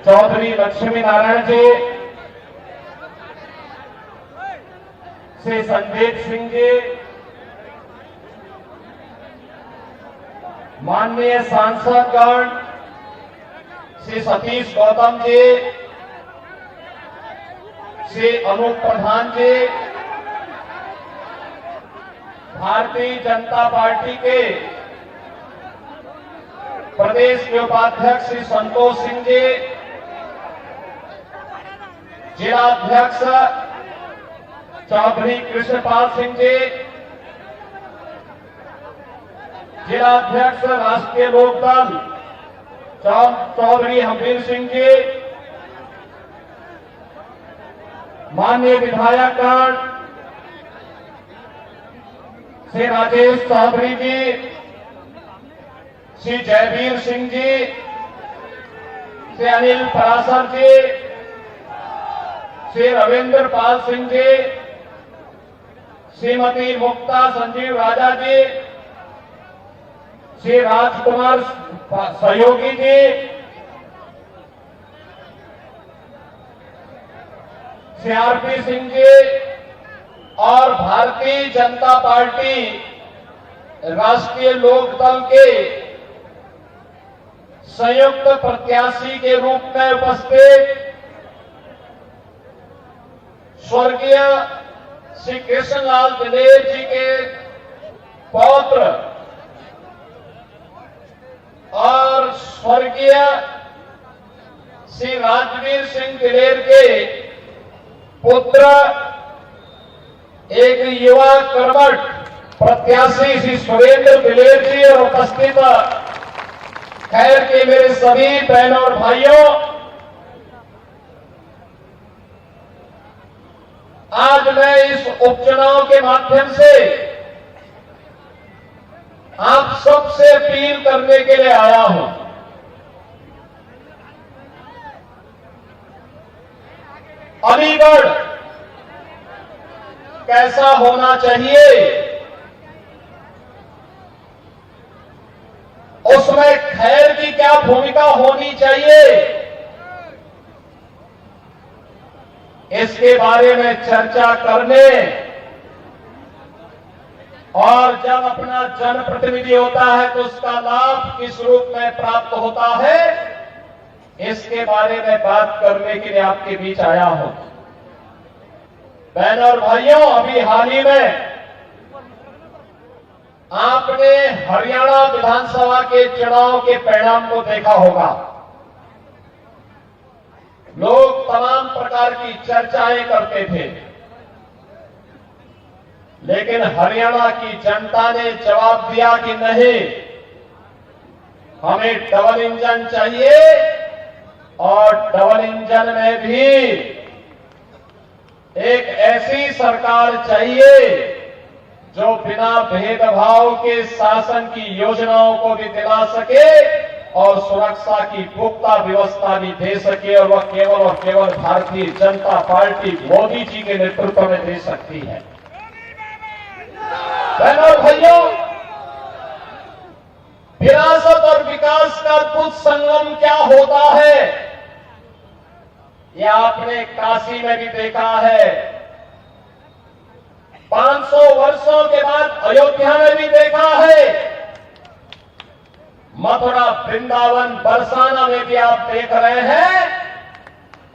चौधरी लक्ष्मी नारायण जी, श्री संदीप सिंह जी, माननीय सांसदगण श्री सतीश गौतम जी, श्री अनूप प्रधान जी, भारतीय जनता पार्टी के प्रदेश के उपाध्यक्ष श्री संतोष सिंह जी, जिलाध्यक्ष चौधरी कृष्णपाल सिंह जी, जिलाध्यक्ष राष्ट्रीय लोकदल चौधरी हरवीर सिंह जी, माननीय विधायकगण श्री राजेश चौधरी जी, श्री जयवीर सिंह जी, श्री अनिल पराशर जी, श्री रविंद्र पाल सिंह जी, श्रीमती मुक्ता संजीव राजा जी, श्री राजकुमार सहयोगी जी, श्री आरपी सिंह जी और भारतीय जनता पार्टी राष्ट्रीय लोकदल के संयुक्त प्रत्याशी के रूप में उपस्थित स्वर्गीय श्री कृष्णलाल दिलेर जी के पौत्र और स्वर्गीय श्री राजवीर सिंह दिलेर के पुत्र एक युवा कर्मठ प्रत्याशी श्री सुरेंद्र दिलेर जी और उपस्थित खैर के मेरे सभी बहनों और भाइयों, आज मैं इस उपचुनाव के माध्यम से आप सबसे अपील करने के लिए आया हूं। अलीगढ़ कैसा होना चाहिए, उसमें खैर की क्या भूमिका होनी चाहिए, इसके बारे में चर्चा करने और जब अपना जनप्रतिनिधि होता है तो उसका लाभ किस रूप में प्राप्त होता है, इसके बारे में बात करने के लिए आपके बीच आया हूं। बहनों और भाइयों, अभी हाल ही में आपने हरियाणा विधानसभा के चुनाव के परिणाम को देखा होगा। लोग तमाम प्रकार की चर्चाएं करते थे, लेकिन हरियाणा की जनता ने जवाब दिया कि नहीं, हमें डबल इंजन चाहिए और डबल इंजन में भी एक ऐसी सरकार चाहिए जो बिना भेदभाव के शासन की योजनाओं को भी दिला सके और सुरक्षा की पुख्ता व्यवस्था भी दे सके, और वह केवल और केवल भारतीय जनता पार्टी मोदी जी के नेतृत्व में दे सकती है। बहनों और भाइयों, विरासत और विकास का अद्भुत संगम क्या होता है, यह आपने काशी में भी देखा है, 500 वर्षों के बाद अयोध्या में भी देखा है, मथुरा, वृंदावन, बरसाना में भी आप देख रहे हैं।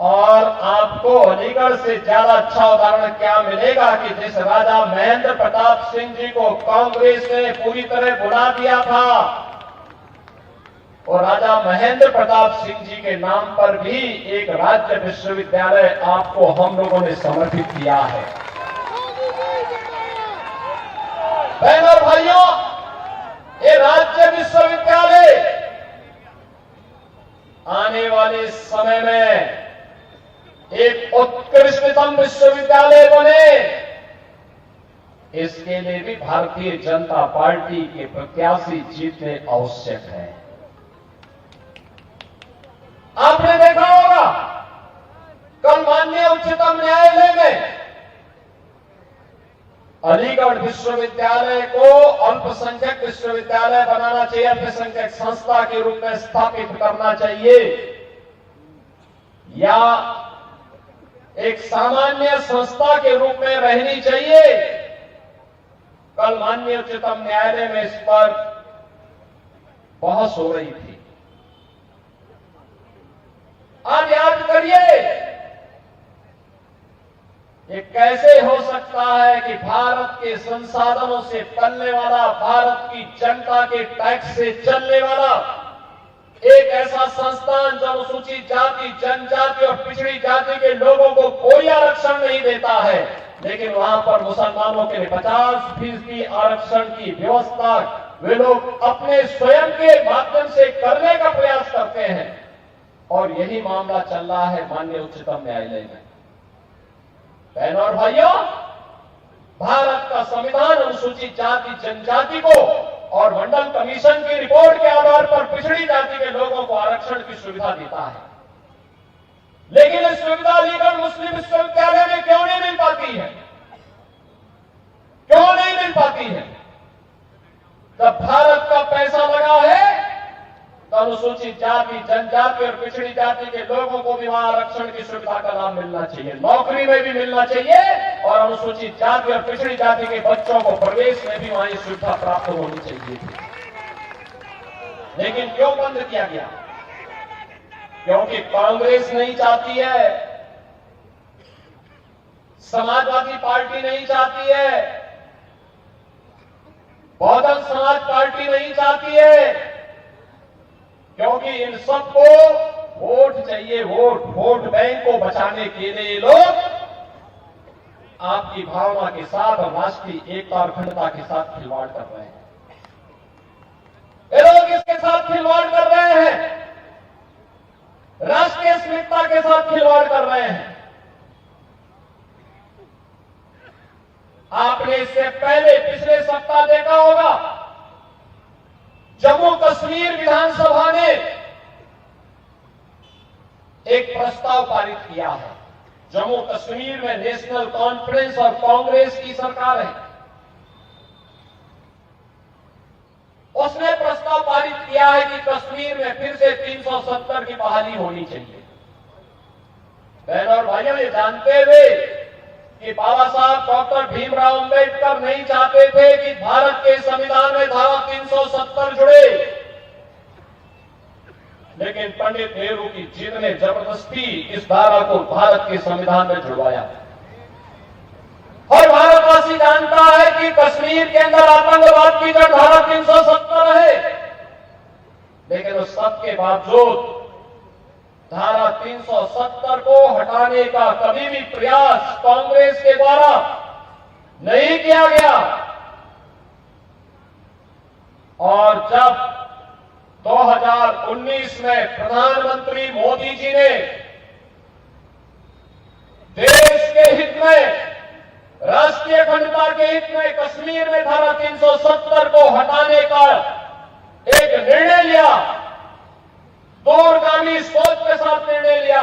और आपको अलीगढ़ से ज्यादा अच्छा उदाहरण क्या मिलेगा कि जिस राजा महेंद्र प्रताप सिंह जी को कांग्रेस ने पूरी तरह भुला दिया था, और राजा महेंद्र प्रताप सिंह जी के नाम पर भी एक राज्य विश्वविद्यालय आपको हम लोगों ने समर्पित किया है। बहनों और भाइयों, ये राज्य विश्वविद्यालय आने वाले समय में एक उत्कृष्टतम विश्वविद्यालय बने, इसके लिए भी भारतीय जनता पार्टी के प्रत्याशी जीतने आवश्यक है। आपने देखा होगा कल माननीय उच्चतम न्यायालय में अलीगढ़ विश्वविद्यालय को अल्पसंख्यक विश्वविद्यालय बनाना चाहिए, अल्पसंख्यक संस्था के रूप में स्थापित करना चाहिए। या एक सामान्य संस्था के रूप में रहनी चाहिए। कल माननीय उच्चतम न्यायालय में इस पर बहस हो रही थी। आप याद करिए, ये कैसे हो सकता है कि भारत के संसाधनों से पलने वाला, भारत की जनता के टैक्स से चलने वाला एक ऐसा संस्थान जो अनुसूचित जाति, जनजाति और पिछड़ी जाति के लोगों को कोई आरक्षण नहीं देता है, लेकिन वहां पर मुसलमानों के लिए 50% आरक्षण की व्यवस्था वे लोग अपने स्वयं के माध्यम से करने का प्रयास करते हैं। और यही मामला चल रहा है माननीय उच्चतम न्यायालय में। बहनों और भाइयों, भारत का संविधान अनुसूचित जाति, जनजाति को और मंडल कमीशन की रिपोर्ट के आधार पर पिछड़ी जाति के लोगों को आरक्षण की सुविधा देता है, लेकिन इस सुविधा अलीगढ़ मुस्लिम विश्वविद्यालय में क्यों नहीं मिल पाती है? क्यों नहीं मिल पाती है? जब भारत का पैसा लगा है तो अनुसूचित जाति, जनजाति और पिछड़ी जाति के लोगों को भी वहां आरक्षण की सुविधा का लाभ मिलना चाहिए, नौकरी में भी मिलना चाहिए और अनुसूचित जाति और पिछड़ी जाति के बच्चों को प्रवेश में भी वहां ये सुविधा प्राप्त होनी चाहिए थी। लेकिन क्यों बंद किया गया? क्योंकि कांग्रेस नहीं चाहती है, समाजवादी पार्टी नहीं चाहती है, बहुजन समाज पार्टी नहीं चाहती है, क्योंकि इन सबको वोट चाहिए। वोट बैंक को बचाने के लिए लोग आपकी भावना के साथ और राष्ट्रीय एकता और अखंडता के साथ खिलवाड़ कर रहे हैं। ये लोग इसके साथ खिलवाड़ कर रहे हैं, राष्ट्रीय अस्मिता के साथ खिलवाड़ कर रहे हैं। आपने इससे पहले पिछले सप्ताह देखा होगा, जम्मू कश्मीर विधानसभा ने एक प्रस्ताव पारित किया है। जम्मू कश्मीर में नेशनल कॉन्फ्रेंस और कांग्रेस की सरकार है, उसने प्रस्ताव पारित किया है कि कश्मीर में फिर से 370 की बहाली होनी चाहिए। बहनों और भाइयों, ये जानते हुए कि बाबा साहब डॉक्टर भीमराव अंबेडकर नहीं चाहते थे कि भारत के संविधान में धारा 370 जुड़े, लेकिन पंडित नेहरू की जिद ने जबरदस्ती इस धारा को भारत के संविधान में जुड़वाया। और भारतवासी जानता है कि कश्मीर के अंदर आतंकवाद की जड़ धारा 370 है, लेकिन उस सब के बावजूद धारा 370 को हटाने का कभी भी प्रयास कांग्रेस के द्वारा नहीं किया गया। और जब 2019 में प्रधानमंत्री मोदी जी ने देश के हित में, राष्ट्रीय अखंडता के हित में कश्मीर में धारा 370 को हटाने का एक निर्णय लिया, दूरगामी सोच के साथ निर्णय लिया,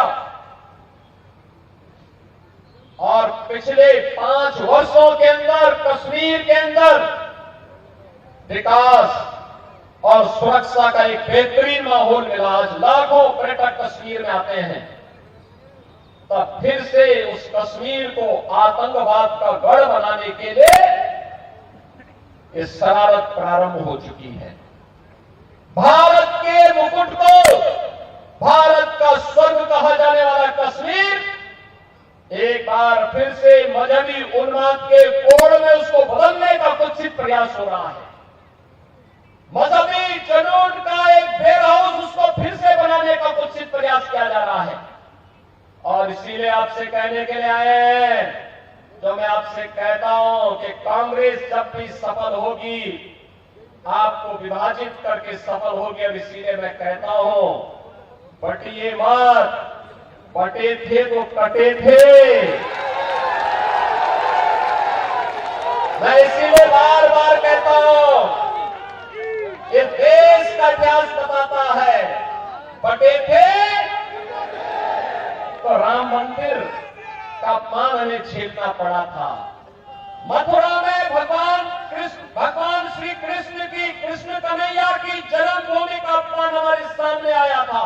और पिछले 5 वर्षों के अंदर कश्मीर के अंदर विकास और सुरक्षा का एक बेहतरीन माहौल मिला। आज लाखों पर्यटक कश्मीर में आते हैं। तब फिर से उस कश्मीर को आतंकवाद का गढ़ बनाने के लिए ये शरारत प्रारंभ हो चुकी है। भारत के मुकुट को, भारत का स्वर्ग कहा जाने वाला कश्मीर एक बार फिर से मजहबी उन्माद के कोड़ में उसको बदलने का कुत्सित प्रयास हो रहा है। मजहबी जुनून का एक बेर हाउस उसको फिर से बनाने का कुत्सित प्रयास किया जा रहा है। और इसीलिए आपसे कहने के लिए आए हैं, जो मैं आपसे कहता हूं कि कांग्रेस जब भी सफल होगी आपको विभाजित करके सफल होगी। और इसीलिए मैं कहता हूं, बटिए मत, बटे थे तो कटे थे। मैं इसीलिए बार बार कहता हूं, ये देश का इतिहास बताता है, बटे थे तो राम मंदिर का अपमान हमें झेलना पड़ा था। मथुरा में भगवान श्री कृष्ण की, कृष्ण कन्हैया की जन्मभूमि का अपमान हमारे सामने आया था।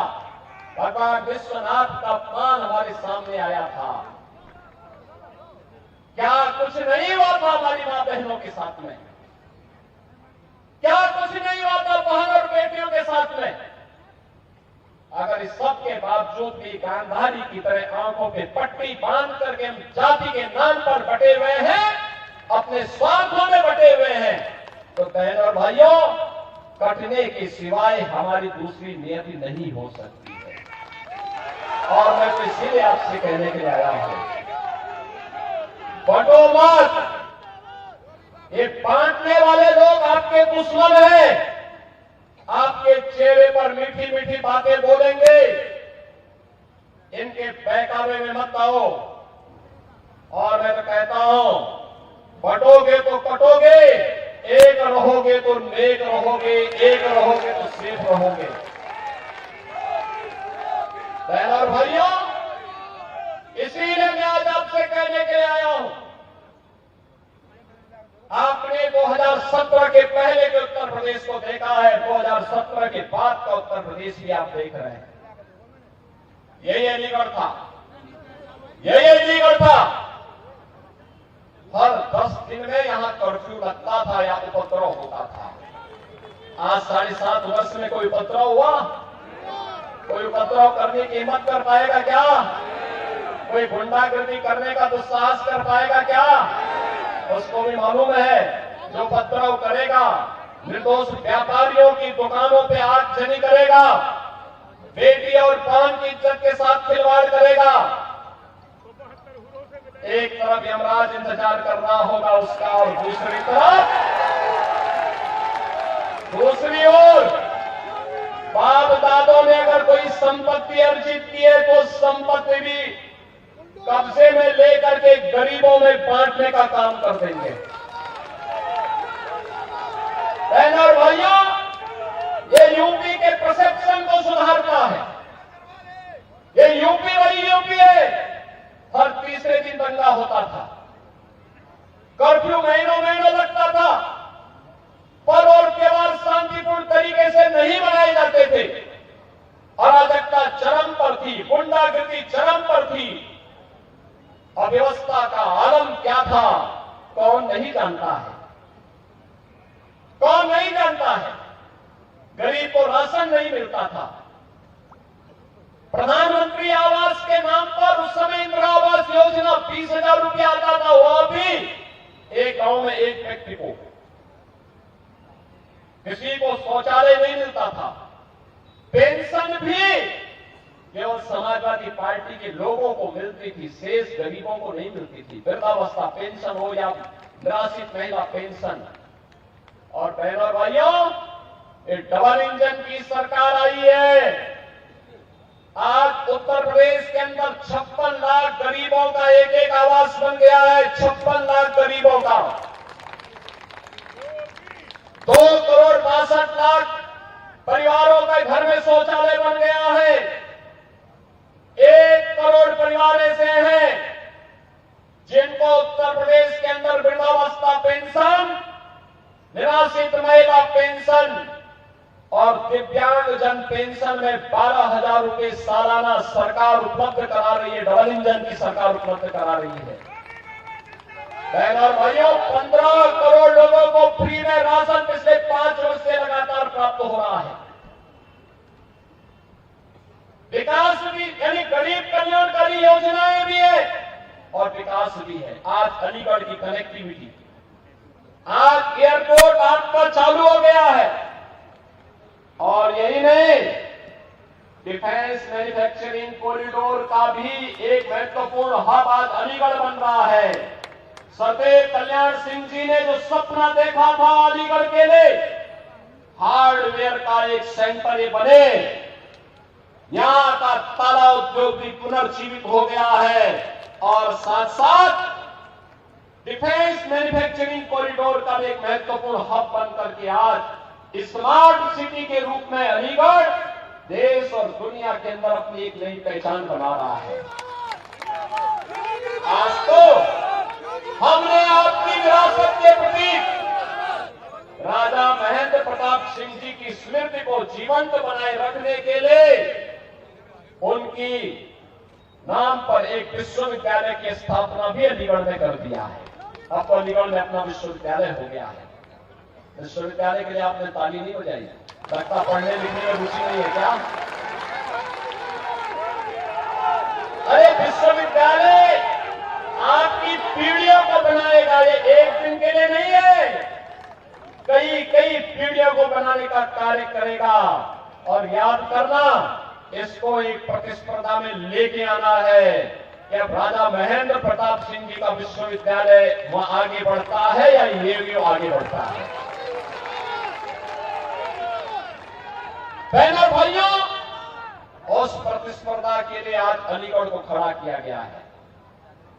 भगवान विश्वनाथ का अपमान हमारे सामने आया था। क्या कुछ नहीं हुआ था हमारी मां बहनों के साथ में? क्या कुछ नहीं हुआ था बहन और बेटियों के साथ में? अगर इस सब के बावजूद भी गांधारी की तरह आंखों पे पट्टी बांध करके हम जाति के नाम पर बटे हुए हैं, अपने स्वार्थों में बटे हुए हैं, तो बहन और भाइयों, कटने के सिवाय हमारी दूसरी नियति नहीं हो सकती है। और मैं तो इसीलिए आपसे कहने के लिए आया हूं, बटो मत। ये बांटने वाले लोग आपके दुश्मन हैं। आपके चेहरे पर मीठी मीठी बातें बोलेंगे, इनके बहकावे में मत आओ। और मैं तो कहता हूं, बटोगे तो कटोगे, एक रहोगे तो नेक रहोगे, एक रहोगे तो सेफ रहोगे। बहन और भाइयों, इसीलिए मैं आज आपसे कहने के लिए आया हूं, आपने 2017 के पहले के उत्तर प्रदेश को देखा है, 2017 के बाद का उत्तर प्रदेश भी आप देख रहे हैं। यही अलीगढ़ था, यही अलीगढ़ था। हर 10 दिन में यहां कर्फ्यू लगता था या उपद्रव होता था। आज 7.5 वर्ष में कोई उपद्रव हुआ? कोई उपद्रव करने की हिम्मत कर पाएगा क्या? कोई गुंडागर्दी करने का दुस्साहस कर पाएगा क्या? उसको भी मालूम है, जो उपद्रव करेगा, निर्दोष व्यापारियों की दुकानों पे आगजनी करेगा, बेटी और बहन की इज्जत के साथ खिलवाड़ करेगा, एक तरफ यमराज इंतजार कर रहा होगा उसका, और दूसरी ओर बाप दादों ने अगर कोई संपत्ति अर्जित की है तो संपत्ति भी कब्जे में लेकर के गरीबों में बांटने का काम कर देंगे। बहन और भाइयों, ये यूपी के परसेप्शन को सुधारना है। ये यूपी वही यूपी है, हर तीसरे दिन दंगा होता था, कर्फ्यू महीनों महीनों लगता था, पर्व और त्योहार शांतिपूर्ण तरीके से नहीं मनाए जाते थे, अराजकता चरम पर थी, गुंडागर्दी चरम पर थी, अव्यवस्था का आलम क्या था कौन नहीं जानता है, कौन नहीं जानता है। गरीब को राशन नहीं मिलता था। प्रधानमंत्री आवास के नाम पर उस समय इंदिरा आवास योजना 20,000 रुपया आता था, वह भी एक गांव में एक व्यक्ति को, किसी को शौचालय नहीं मिलता था। पेंशन भी केवल समाजवादी पार्टी के लोगों को मिलती थी, शेष गरीबों को नहीं मिलती थी। वृद्धावस्था पेंशन हो या निराश्रित महिला पेंशन। और बहनों और भाइयों, ये डबल इंजन की सरकार आई है। आज उत्तर प्रदेश के अंदर 56 लाख गरीबों का एक एक आवास बन गया है। 56 लाख गरीबों का 2,62,00,000 परिवारों का घर में शौचालय बन गया है। 1 करोड़ परिवार ऐसे हैं जिनको उत्तर प्रदेश के अंदर वृद्धावस्था पेंशन, निराश्रित महिला पेंशन और दिव्यांगजन पेंशन में 12,000 रुपए सालाना सरकार उपलब्ध करा रही है। डबल इंजन की सरकार उपलब्ध करा रही है। बहनों और भाइयों, 15 करोड़ लोगों को फ्री में राशन पिछले 5 वर्ष से लगातार प्राप्त हो रहा है। विकास भी, यानी गरीब कल्याणकारी योजनाएं भी है और विकास भी है। आज अलीगढ़ की कनेक्टिविटी, आज एयरपोर्ट आज पर चालू हो गया है। और यही नहीं, डिफेंस मैन्युफैक्चरिंग कॉरिडोर का भी एक महत्वपूर्ण हब आज अलीगढ़ बन रहा है। सदैव कल्याण सिंह जी ने जो सपना देखा था अलीगढ़ के लिए, हार्डवेयर का एक सेंटर ये बने, यहां का ताला उद्योग भी पुनर्जीवित हो गया है। और साथ साथ डिफेंस मैन्युफैक्चरिंग कॉरिडोर का भी एक महत्वपूर्ण हब बनकर के आज स्मार्ट सिटी के रूप में अलीगढ़ देश और दुनिया के अंदर अपनी एक नई पहचान बना रहा है। आज तो हमने आपकी विरासत के प्रतीक राजा महेंद्र प्रताप सिंह जी की स्मृति को जीवंत बनाए रखने के लिए उनकी नाम पर एक विश्वविद्यालय की स्थापना भी अलीगढ़ में कर दिया है। अब तो अलीगढ़ में अपना विश्वविद्यालय हो गया है। विश्वविद्यालय के लिए आपने ताली नहीं बजाई, लगता पढ़ने लिखने में रुचि नहीं है क्या? अरे विश्वविद्यालय आपकी पीढ़ियों को बनाएगा, ये एक दिन के लिए नहीं है, कई कई पीढ़ियों को बनाने का कार्य करेगा। और याद करना, इसको एक प्रतिस्पर्धा में लेके आना है कि अब राजा महेंद्र प्रताप सिंह जी का विश्वविद्यालय वहां आगे बढ़ता है या ये आगे बढ़ता है। बहनों भाइयों, उस प्रतिस्पर्धा के लिए आज अलीगढ़ को खड़ा किया गया है।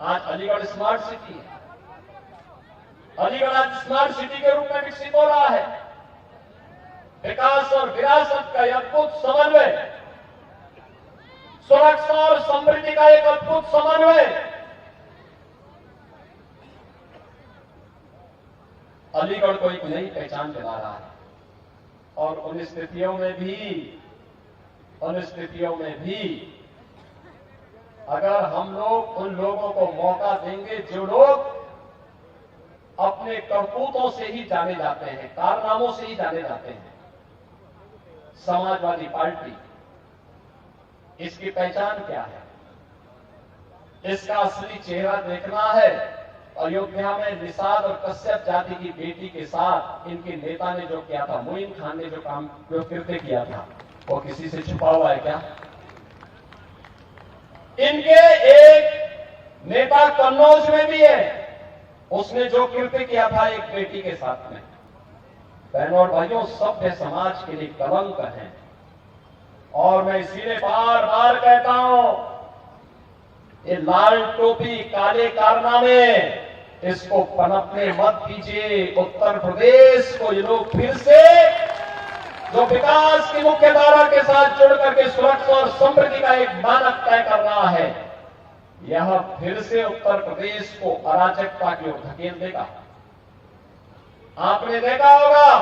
आज अलीगढ़ स्मार्ट सिटी है। अलीगढ़ आज स्मार्ट सिटी के रूप में विकसित हो रहा है। विकास और विरासत का यह अद्भुत समन्वय, सुरक्षा और समृद्धि का एक अद्भुत समन्वय अलीगढ़ को एक नई पहचान दिला रहा है। और उन स्थितियों में भी अगर हम लोग उन लोगों को मौका देंगे जो लोग अपने करतूतों से ही जाने जाते हैं, कारनामों से ही जाने जाते हैं। समाजवादी पार्टी, इसकी पहचान क्या है? इसका असली चेहरा देखना है। अयोध्या में निषाद और कश्यप जाति की बेटी के साथ इनके नेता ने जो किया था, मोइन खान ने जो कृत्य किया था, वो किसी से छुपा हुआ है क्या? इनके एक नेता कन्नौज में भी है, उसने जो कृत्य किया था एक बेटी के साथ में। बहनों और भाइयों, सभ्य समाज के लिए कलंक है। और मैं इसीलिए बार बार कहता हूं, ये लाल टोपी काले कारनामे, इसको पनपने मत दीजिए। उत्तर प्रदेश को ये लोग फिर से जो विकास की मुख्य धारा के साथ जुड़ करके सुरक्षा और समृद्धि का एक मानक तय कर रहा है, यह फिर से उत्तर प्रदेश को अराजकता की ओर धकेल देगा। आपने देखा होगा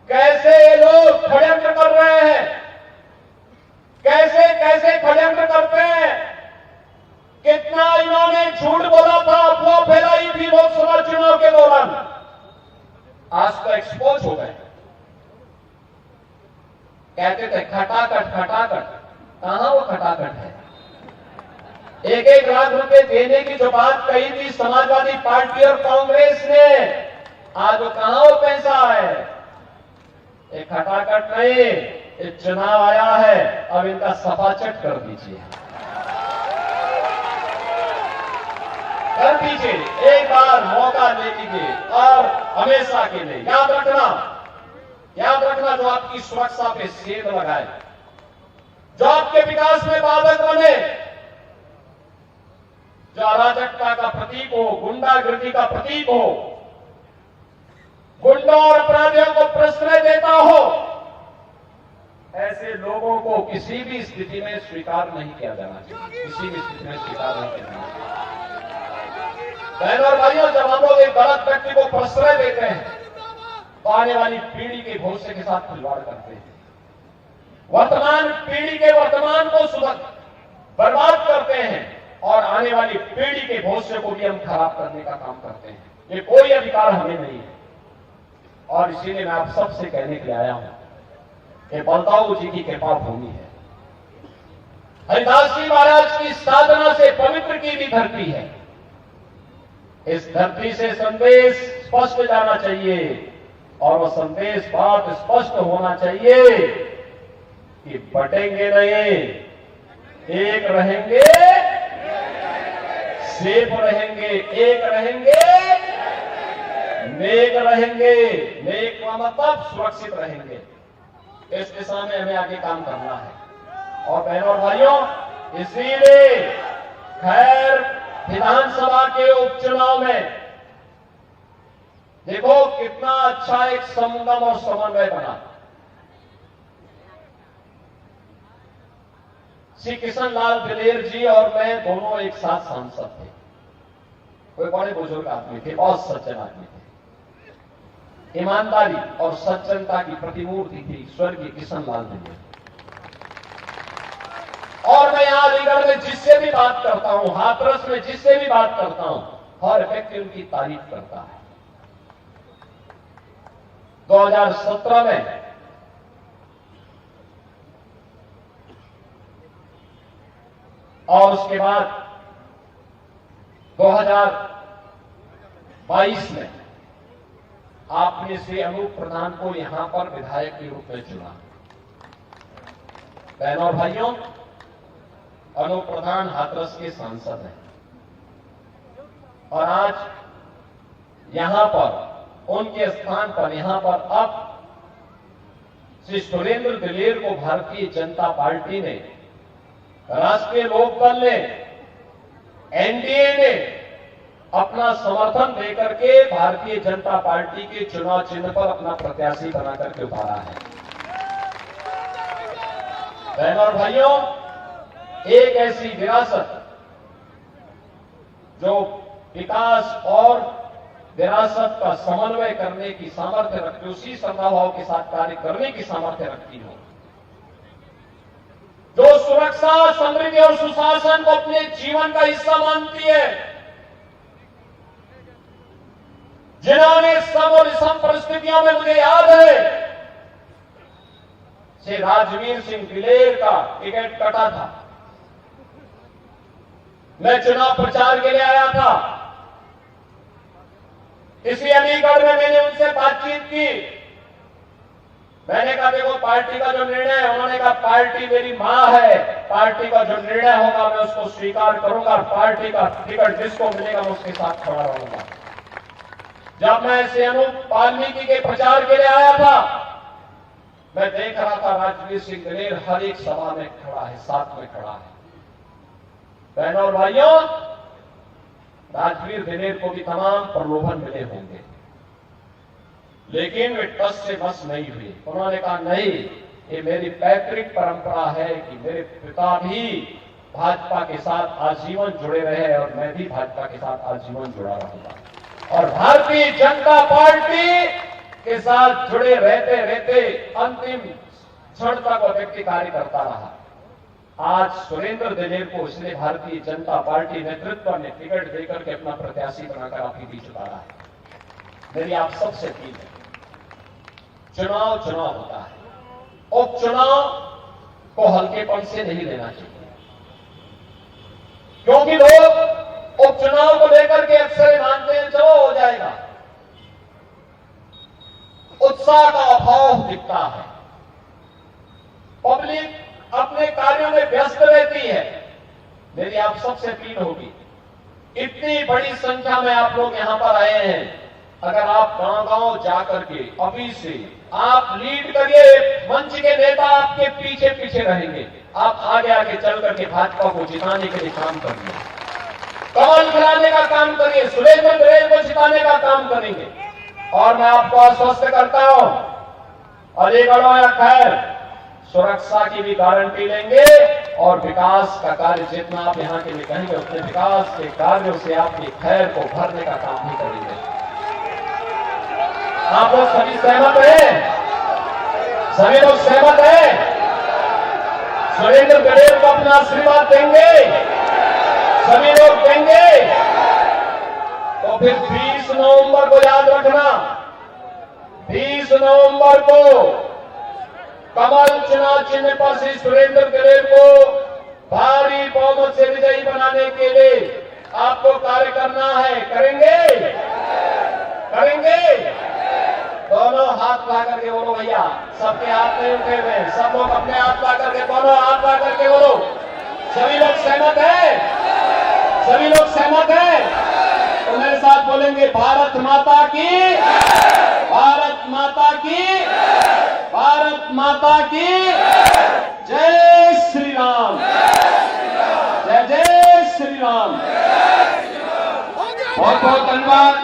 कैसे ये लोग षड्यंत्र कर रहे हैं, कैसे कैसे षड्यंत्र करते हैं। कितना इन्होंने झूठ बोला था, अफवाह फैलाई थी लोकसभा चुनाव के दौरान, आज तो एक्सपोज हो गए। कहते थे खटाखट खटाखट, कहां वो खटाखट है? 1-1 लाख रुपए देने की जो बात कही थी समाजवादी पार्टी और कांग्रेस ने, आज वो कहां वो पैसा है? एक खटाखट नहीं, एक चुनाव आया है, अब इनका सफाचट कर दीजिए, कर दीजिए, एक बार मौका दे दीजिए। और हमेशा के लिए याद रखना, जो आपकी सुरक्षा पे सेंध लगाए, जो आपके विकास में बाधक बने, जो अराजकता का प्रतीक हो, गुंडागर्दी का प्रतीक हो, गुंडों और अपराधियों को प्रश्रय देता हो, ऐसे लोगों को किसी भी स्थिति में स्वीकार नहीं किया जाना चाहिए। किसी भी स्थिति में स्वीकार नहीं किया जाना चाहिए। बहनों और भाइयों, जब हम लोग एक गलत व्यक्ति को प्रश्रय देते हैं तो आने वाली पीढ़ी के भविष्य के साथ खिलवाड़ करते हैं। वर्तमान पीढ़ी के वर्तमान को बर्बाद करते हैं और आने वाली पीढ़ी के भविष्य को भी हम खराब करने का काम करते हैं। ये कोई अधिकार हमें नहीं है। और इसीलिए मैं आप सबसे कहने के लिए आया हूं, ये बलदाऊ जी की कृपा भूमि है। हरिदास जी महाराज की साधना से पवित्र की भी धरती है। इस धरती से संदेश स्पष्ट जाना चाहिए और वह संदेश बात स्पष्ट होना चाहिए कि बटेंगे नहीं, एक रहेंगे, सेफ रहेंगे, एक रहेंगे, नेक रहेंगे। नेक का मतलब सुरक्षित रहेंगे। इस दिशा में हमें आगे काम करना है। और बहनों और भाइयों, इसीलिए खैर विधानसभा के उपचुनाव में देखो कितना अच्छा एक संगम और समन्वय बना। श्री किशन लाल दिलेर जी और मैं दोनों एक साथ सांसद थे। कोई बड़े बुजुर्ग आदमी थे, बहुत सज्जन आदमी थे। ईमानदारी और सज्जनता की प्रतिमूर्ति थी स्वर्गीय किशन लाल दिलेर। और मैं यहां अलीगढ़ में जिससे भी बात करता हूं, हाथरस में जिससे भी बात करता हूं, हर व्यक्ति उनकी तारीफ करता है। 2017 में और उसके बाद 2022 में आपने श्री अनूप प्रधान को यहां पर विधायक के रूप में चुना। बहनों और भाइयों, अनूप प्रधान हाथरस के सांसद हैं और आज यहां पर उनके स्थान पर यहां पर अब श्री सुरेंद्र दिलेर को भारतीय जनता पार्टी ने, राष्ट्रीय लोकदल ने, एनडीए ने अपना समर्थन देकर के भारतीय जनता पार्टी के चुनाव चिन्ह पर अपना प्रत्याशी बनाकर के उतारा है। बहनों और भाइयों, एक ऐसी विरासत जो विकास और विरासत का समन्वय करने की सामर्थ्य रखती, उसी श्रद्धाभाव के साथ कार्य करने की सामर्थ्य रखती हो, जो सुरक्षा, समृद्धि और सुशासन को अपने जीवन का हिस्सा मानती है, जिन्होंने सब और सम परिस्थितियों में, मुझे याद है श्री राजवीर सिंह दिलेर का टिकट कटा था, मैं चुनाव प्रचार के लिए आया था, इसी अलीगढ़ में मैंने उनसे बातचीत की। मैंने कहा देखो पार्टी का जो निर्णय है, उन्होंने कहा पार्टी मेरी मां है, पार्टी का जो निर्णय होगा मैं उसको स्वीकार करूंगा, पार्टी का टिकट जिसको मिलेगा मैं उसके साथ खड़ा रहूंगा। जब मैं श्री अनूप वाल्मीकि के प्रचार के लिए आया था, मैं देख रहा था राजवीर सिंह दिलेर हर एक सभा में खड़ा है, साथ में खड़ा है। बहनों और भाइयों, राजवीर दिलेर को भी तमाम प्रलोभन मिले होंगे, लेकिन वे टस से बस नहीं हुए। उन्होंने कहा नहीं, ये मेरी पैतृक परंपरा है कि मेरे पिता भी भाजपा के साथ आजीवन जुड़े रहे और मैं भी भाजपा के साथ आजीवन जुड़ा रहूंगा। और भारतीय जनता पार्टी के साथ जुड़े रहते रहते अंतिम क्षण तक वो व्यक्ति कार्य करता रहा। आज सुरेंद्र दिलेर को इसलिए भारतीय जनता पार्टी नेतृत्व ने टिकट देकर के अपना प्रत्याशी बनाकर आपके बीच उतारा है। मेरी आप सबसे अपील है, चुनाव चुनाव होता है, उपचुनाव को हल्केपन से नहीं लेना चाहिए, क्योंकि लोग उपचुनाव को लेकर के अक्सर मानते हैं चलो हो जाएगा, उत्साह का अभाव दिखता है, पब्लिक अपने कार्यों में व्यस्त रहती है। मेरी आप सबसे अपील होगी, इतनी बड़ी संख्या में आप लोग यहां पर आए हैं, अगर आप गांव-गांव जाकर के अभी से आप लीड करिए, मंच के नेता आपके पीछे पीछे रहेंगे, आप आगे आगे चल करके भाजपा को जिताने के लिए काम करिए, कमल खिलाने का काम करिए, सुरेंद्र दिलेर को जिताने का काम करेंगे। और मैं आपको आश्वस्त करता हूं, अलीगढ़ या खैर सुरक्षा की भी गारंटी लेंगे और विकास का कार्य जितना आप यहां के लिए कहेंगे उतने विकास के कार्यों से आपके खैर को भरने का काम भी करेंगे। आप लोग सभी सहमत हैं? सभी लोग सहमत हैं? सुरेंद्र दिलेर को अपना आशीर्वाद देंगे? सभी लोग देंगे? तो फिर 20 नवंबर को याद रखना, 20 नवंबर को कमल चुनाव चिन्ह पर श्री सुरेंद्र दिलेर को भारी बहुमत से विजयी बनाने के लिए आपको कार्य करना है। करेंगे? करेंगे? दोनों हाथ ला करके बोलो भैया, सबके हाथ नहीं उठे हुए, सब लोग अपने हाथ ला करके, दोनों हाथ ला करके बोलो। सभी लोग सहमत हैं? सभी लोग सहमत हैं? तो मेरे साथ बोलेंगे भारत माता की, भारत माता की, भारत माता की जय श्री राम, जय जय श्री राम। बहुत बहुत धन्यवाद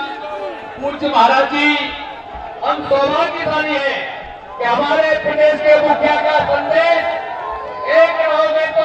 पूज्य महाराज जी। हम सौभाग्य वाली है कि हमारे प्रदेश के मुखिया का संदेश एक रहोगे तो